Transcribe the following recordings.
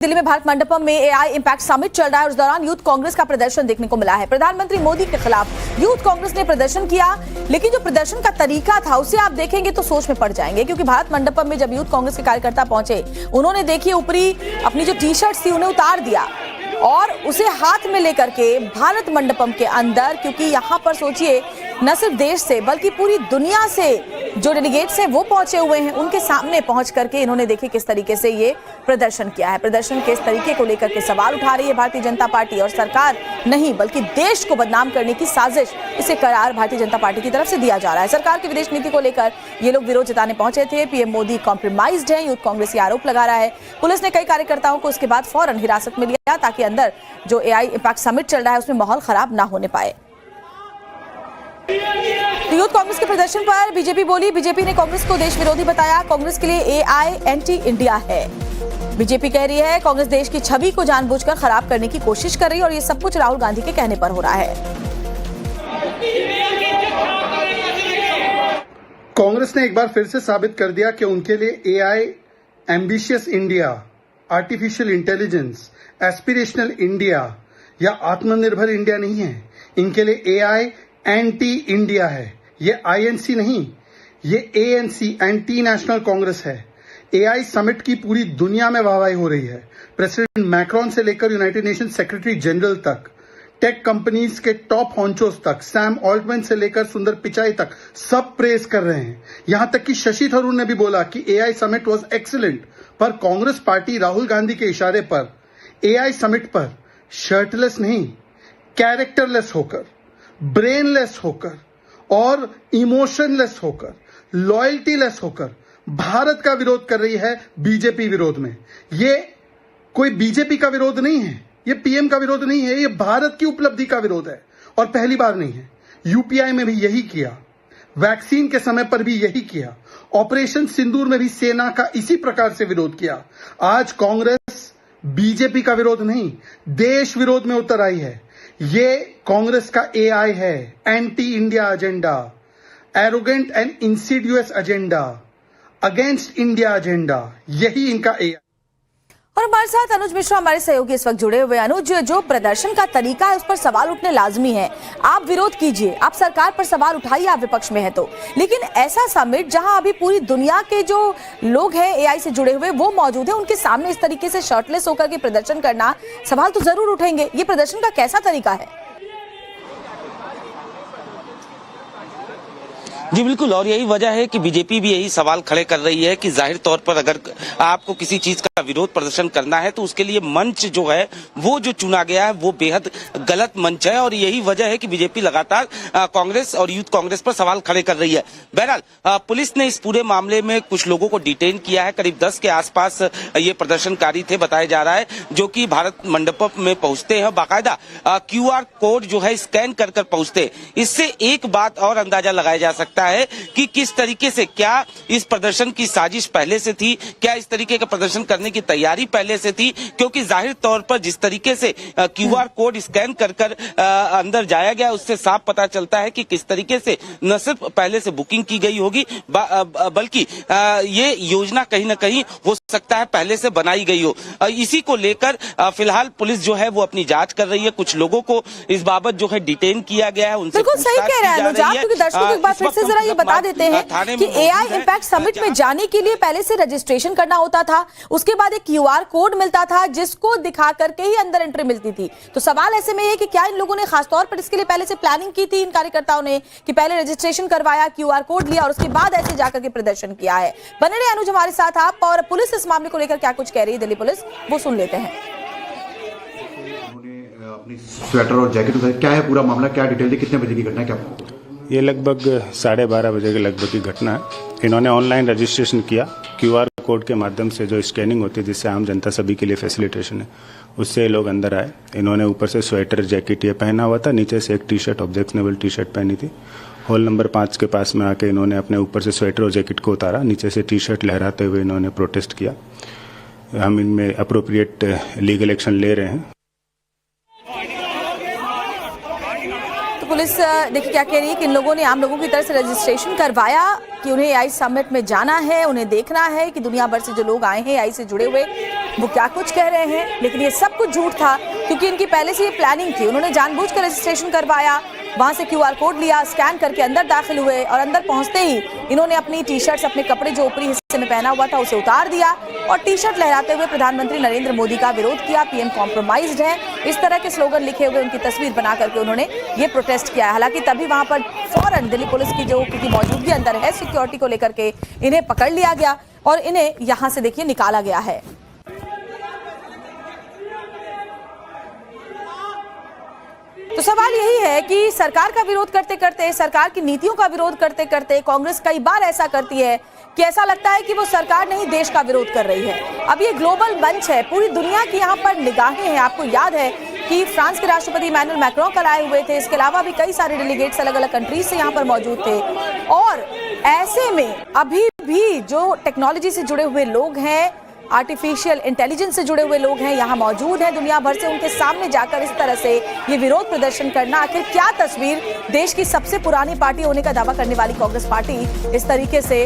दिल्ली में भारत मंडपम में AI impact summit चल रहा है और इस दौरान यूथ कांग्रेस का प्रदर्शन देखने को मिला है। प्रधानमंत्री मोदी के खिलाफ यूथ कांग्रेस ने प्रदर्शन किया, लेकिन जो प्रदर्शन का तरीका था उसे आप देखेंगे तो सोच में पड़ जाएंगे, क्योंकि भारत मंडपम में जब यूथ कांग्रेस के कार्यकर्ता पहुंचे, उन्होंने देखिए ऊपरी अपनी जो टी शर्ट थी उन्हें उतार दिया और उसे हाथ में लेकर के भारत मंडपम के अंदर, क्योंकि यहाँ पर सोचिए न सिर्फ देश से बल्कि पूरी दुनिया से जो डेलीगेट्स हैं वो पहुंचे हुए हैं, उनके सामने पहुंच करके इन्होंने देखिए किस तरीके से ये प्रदर्शन किया है। प्रदर्शन के इस तरीके को लेकर के सवाल उठा रही है भारतीय जनता पार्टी और सरकार नहीं बल्कि देश को बदनाम करने की साजिश इसे करार भारतीय जनता पार्टी की तरफ से दिया जा रहा है। सरकार की विदेश नीति को लेकर ये लोग विरोध जताने पहुंचे थे। पीएम मोदी कॉम्प्रोमाइज्ड है, यूथ कांग्रेस ये आरोप लगा रहा है। पुलिस ने कई कार्यकर्ताओं को इसके बाद फौरन हिरासत में लिया ताकि अंदर जो एआई इम्पैक्ट समिट चल रहा है उसमें माहौल खराब ना होने पाए। यूथ कांग्रेस के प्रदर्शन पर बीजेपी बोली, बीजेपी ने कांग्रेस को देश विरोधी बताया। कांग्रेस के लिए एआई एंटी इंडिया है। बीजेपी कह रही है कांग्रेस देश की छवि को जानबूझकर खराब करने की कोशिश कर रही है और ये सब कुछ राहुल गांधी के कहने पर हो रहा है। कांग्रेस ने एक बार फिर से साबित कर दिया कि उनके लिए AI, ambitious India, artificial intelligence, aspirational India या आत्मनिर्भर इंडिया नहीं है। इनके लिए एआई एंटी इंडिया है। ये आईएनसी नहीं, ये एएनसी, एंटी नेशनल कांग्रेस है। एआई समिट की पूरी दुनिया में वाहवाही हो रही है। प्रेसिडेंट मैक्रॉन से लेकर यूनाइटेड नेशन सेक्रेटरी जनरल तक, टेक कंपनीज के टॉप हॉन्चोस तक, सैम ऑल्टमैन से लेकर सुंदर पिचाई तक सब प्रेज कर रहे हैं। यहां तक कि शशि थरूर ने भी बोला कि एआई समिट वाज एक्सीलेंट। पर कांग्रेस पार्टी राहुल गांधी के इशारे पर एआई समिट पर शर्टलेस नहीं, कैरेक्टरलेस होकर, ब्रेनलेस होकर और इमोशनलेस होकर, लॉयल्टीलेस होकर भारत का विरोध कर रही है बीजेपी विरोध में। ये कोई बीजेपी का विरोध नहीं है, ये पीएम का विरोध नहीं है, ये भारत की उपलब्धि का विरोध है और पहली बार नहीं है। यूपीआई में भी यही किया, वैक्सीन के समय पर भी यही किया, ऑपरेशन सिंदूर में भी सेना का इसी प्रकार से विरोध किया। आज कांग्रेस बीजेपी का विरोध नहीं, देश विरोध में उतर आई है। ये कांग्रेस का एआई है, anti India agenda, arrogant and Insidious agenda, against India agenda, यही इनका एआई। और हमारे साथ अनुज मिश्रा हमारे सहयोगी इस वक्त जुड़े हुए। अनुज, जो प्रदर्शन का तरीका है उस पर सवाल उठने लाजमी है। आप विरोध कीजिए, आप सरकार पर सवाल उठाइए, आप विपक्ष में है तो, लेकिन ऐसा समिट जहां अभी पूरी दुनिया के जो लोग हैं एआई से जुड़े हुए वो मौजूद है, उनके सामने इस तरीके से शर्टलेस होकर के प्रदर्शन करना, सवाल तो जरूर उठेंगे। ये प्रदर्शन का कैसा तरीका है? जी बिल्कुल, और यही वजह है कि बीजेपी भी यही सवाल खड़े कर रही है कि जाहिर तौर पर अगर आपको किसी चीज का विरोध प्रदर्शन करना है तो उसके लिए मंच जो है वो जो चुना गया है वो बेहद गलत मंच है, और यही वजह है कि बीजेपी लगातार कांग्रेस और यूथ कांग्रेस पर सवाल खड़े कर रही है। बहरहाल पुलिस ने इस पूरे मामले में कुछ लोगों को डिटेन किया है। करीब 10 के आसपास ये प्रदर्शनकारी थे बताया जा रहा है, जो कि भारत मंडपम में पहुंचते हैं, बाकायदा QR कोड जो है स्कैन कर कर पहुंचते। इससे एक बात और अंदाजा लगाया जा सकता है कि किस तरीके से, क्या इस प्रदर्शन की साजिश पहले से थी, क्या इस तरीके का प्रदर्शन करने की तैयारी पहले से थी, क्योंकि जाहिर तौर पर जिस तरीके से QR कोड स्कैन कर कर अंदर जाया गया उससे साफ पता चलता है कि किस तरीके से न सिर्फ पहले से बुकिंग की गई होगी बल्कि ये योजना कहीं ना कहीं हो सकता है पहले से बनाई गई हो। इसी को लेकर फिलहाल पुलिस जो है वो अपनी जांच कर रही है। कुछ लोगों को इस बाबत जो है डिटेन किया गया है, उनसे बिल्कुल सही कह रहे हैं अनुज, क्योंकि दर्शकों को एक बार फिर से जरा ये बता देते हैं कि एआई इम्पैक्ट समिट में जाने के लिए पहले से रजिस्ट्रेशन करना होता था, उसके बाद एक QR कोड मिलता था जिसको दिखा करके ही अंदर एंट्री मिलती थी। तो सवाल ऐसे में है कि क्या इन लोगों ने खासतौर पर इसके लिए पहले से प्लानिंग की थी, इन कार्यकर्ताओं ने, कि पहले रजिस्ट्रेशन करवाया, QR कोड लिया और उसके बाद ऐसे जाकर के प्रदर्शन किया है? बने रहे अनुज हमारे साथ आप, और पुलिस इस मामले को लेकर क्या कुछ कह रही है, दिल्ली पुलिस, वो सुन लेते हैं। उन्होंने अपनी स्वेटर और जैकेट उतारी, क्या है पूरा मामला, क्या डिटेल है, कितने बजे की घटना है, क्या? ये लगभग 12:30 बजे के लगभग की घटना है। इन्होंने ऑनलाइन रजिस्ट्रेशन किया, QR कोड के माध्यम से जो स्कैनिंग होती है जिससे आम जनता सभी के लिए फैसिलिटेशन है, उससे लोग अंदर आए। इन्होंने ऊपर से स्वेटर जैकेट ये पहना हुआ था, नीचे से एक टी-शर्ट, ऑब्जेक्शनेबल टी-शर्ट पहनी थी। हॉल नंबर 5 के पास में आके इन्होंने अपने ऊपर से स्वेटर और जैकेट को उतारा, नीचे से टी-शर्ट लहराते हुए इन्होंने प्रोटेस्ट किया। हम इनमें अप्रोप्रिएट लीगल एक्शन ले रहे हैं। पुलिस देखिए क्या कह रही है कि इन लोगों ने आम लोगों की तरफ से रजिस्ट्रेशन करवाया कि उन्हें एआई समिट में जाना है, उन्हें देखना है कि दुनिया भर से जो लोग आए हैं एआई से जुड़े हुए वो क्या कुछ कह रहे हैं, लेकिन ये सब कुछ झूठ था क्योंकि इनकी पहले से ये प्लानिंग थी। उन्होंने जानबूझकर रजिस्ट्रेशन करवाया, वहां से QR कोड लिया, स्कैन करके अंदर दाखिल हुए और अंदर पहुंचते ही इन्होंने अपनी टी-शर्ट्स, अपने कपड़े जो ऊपरी हिस्से में पहना हुआ था उसे उतार दिया और टी-शर्ट लहराते हुए प्रधानमंत्री नरेंद्र मोदी का विरोध किया। पीएम कॉम्प्रोमाइज्ड है, इस तरह के स्लोगन लिखे हुए उनकी तस्वीर बना करके उन्होंने ये प्रोटेस्ट किया। हालांकि तभी वहां पर फौरन दिल्ली पुलिस की जो क्योंकि मौजूदगी अंदर है सिक्योरिटी को लेकर के इन्हें पकड़ लिया गया और इन्हें यहां से देखिए निकाला गया है। तो सवाल यही है कि सरकार का विरोध करते करते, सरकार की नीतियों का विरोध करते करते कांग्रेस कई बार ऐसा करती है कि ऐसा लगता है कि वो सरकार नहीं देश का विरोध कर रही है। अब ये ग्लोबल मंच है, पूरी दुनिया की यहाँ पर निगाहें हैं। आपको याद है कि फ्रांस के राष्ट्रपति इमैनुअल मैक्रोन कल आए हुए थे, इसके अलावा भी कई सारे डेलीगेट्स अलग अलग कंट्रीज से यहाँ पर मौजूद थे और ऐसे में अभी भी जो टेक्नोलॉजी से जुड़े हुए लोग हैं, आर्टिफिशियल इंटेलिजेंस से जुड़े हुए लोग हैं, यहाँ मौजूद हैं। दुनिया भर से उनके सामने जाकर इस तरह से ये विरोध प्रदर्शन करना, आखिर क्या तस्वीर देश की सबसे पुरानी पार्टी होने का दावा करने वाली कांग्रेस पार्टी इस तरीके से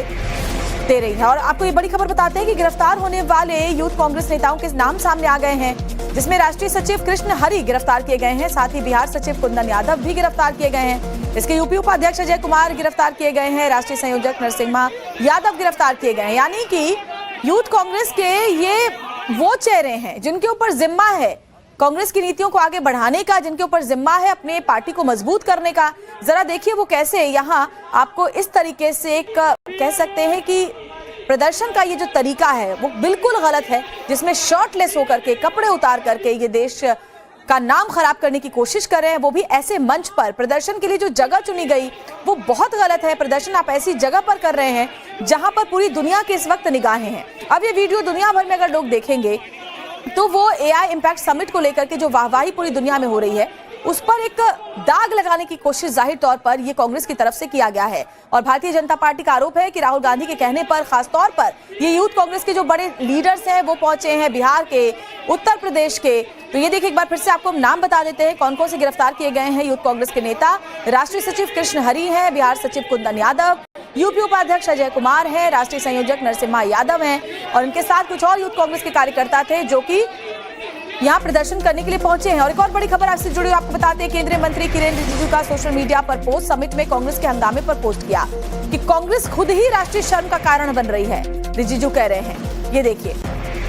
दे रही है। और आपको ये बड़ी खबर बताते हैं कि गिरफ्तार होने वाले यूथ कांग्रेस नेताओं के नाम सामने आ गए हैं, जिसमें राष्ट्रीय सचिव कृष्ण हरि गिरफ्तार किए गए हैं, साथ ही बिहार सचिव कुंदन यादव भी गिरफ्तार किए गए हैं। इसके यूपी उपाध्यक्ष अजय कुमार गिरफ्तार किए गए हैं, राष्ट्रीय संयोजक नरसिम्हा यादव गिरफ्तार किए गए हैं। यानी कि यूथ कांग्रेस के ये वो चेहरे हैं जिनके ऊपर जिम्मा है कांग्रेस की नीतियों को आगे बढ़ाने का, जिनके ऊपर जिम्मा है अपने पार्टी को मजबूत करने का। जरा देखिए वो कैसे यहाँ आपको इस तरीके से एक कह सकते हैं कि प्रदर्शन का ये जो तरीका है वो बिल्कुल गलत है, जिसमें शर्टलेस होकर के, कपड़े उतार करके ये देश का नाम खराब करने की कोशिश कर रहे हैं, वो भी ऐसे मंच पर। प्रदर्शन के लिए जो जगह चुनी गई वो बहुत गलत है। प्रदर्शन आप ऐसी जगह पर कर रहे हैं जहां पर पूरी दुनिया की इस वक्त निगाहें हैं। अब ये वीडियो दुनिया भर में अगर लोग देखेंगे तो वो AI इम्पैक्ट समिट को लेकर के जो वाहवाही पूरी दुनिया में हो रही है उस पर एक दाग लगाने की कोशिश जाहिर तौर पर ये कांग्रेस की तरफ से किया गया है। और भारतीय जनता पार्टी का आरोप है कि राहुल गांधी के कहने पर खास तौर पर ये यूथ कांग्रेस के जो बड़े लीडर्स हैं वो पहुंचे हैं, बिहार के, उत्तर प्रदेश के। तो ये देखिए एक बार फिर से आपको नाम बता देते हैं कौन कौन से गिरफ्तार किए गए हैं यूथ कांग्रेस के नेता। राष्ट्रीय सचिव कृष्ण हरि है, बिहार सचिव कुंदन यादव, यूपी उपाध्यक्ष अजय कुमार है, राष्ट्रीय संयोजक नरसिम्हा यादव हैं और इनके साथ कुछ और यूथ कांग्रेस के कार्यकर्ता थे जो कि यहाँ प्रदर्शन करने के लिए पहुंचे हैं। और एक और बड़ी खबर आपसे जुड़ी आपको बताते हैं, केंद्रीय मंत्री किरेन रिजिजू का सोशल मीडिया पर पोस्ट, समिट में कांग्रेस के हंगामे पर पोस्ट किया कि कांग्रेस खुद ही राष्ट्रीय शर्म का कारण बन रही है। रिजिजू कह रहे हैं, ये देखिए,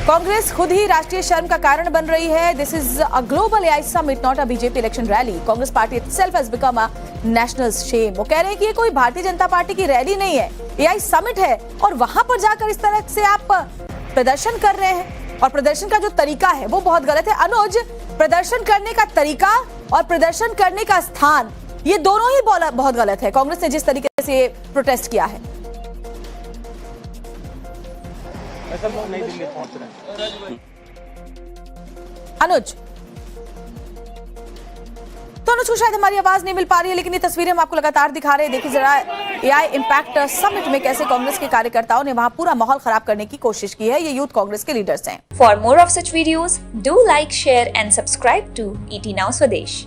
कांग्रेस खुद ही राष्ट्रीय शर्म का कारण बन रही है। This is a global AI summit, not a BJP election rally. Congress party itself has become a national shame. वो कह रहे हैं कि ये कोई भारतीय जनता पार्टी की रैली नहीं है, AI समिट है और वहां पर जाकर इस तरह से आप प्रदर्शन कर रहे हैं और प्रदर्शन का जो तरीका है वो बहुत गलत है। अनुज, प्रदर्शन करने का तरीका और प्रदर्शन करने का स्थान ये दोनों ही बहुत गलत है। कांग्रेस ने जिस तरीके से प्रोटेस्ट किया है। अनुज, तो अनुज को शायद हमारी आवाज नहीं मिल पा रही है, लेकिन ये तस्वीरें हम आपको लगातार दिखा रहे हैं। देखिए जरा AI इम्पैक्ट समिट में कैसे कांग्रेस के कार्यकर्ताओं ने वहां पूरा माहौल खराब करने की कोशिश की है। ये यूथ कांग्रेस के लीडर्स हैं। For more of such videos, do like, share and subscribe to ET Now Swadesh.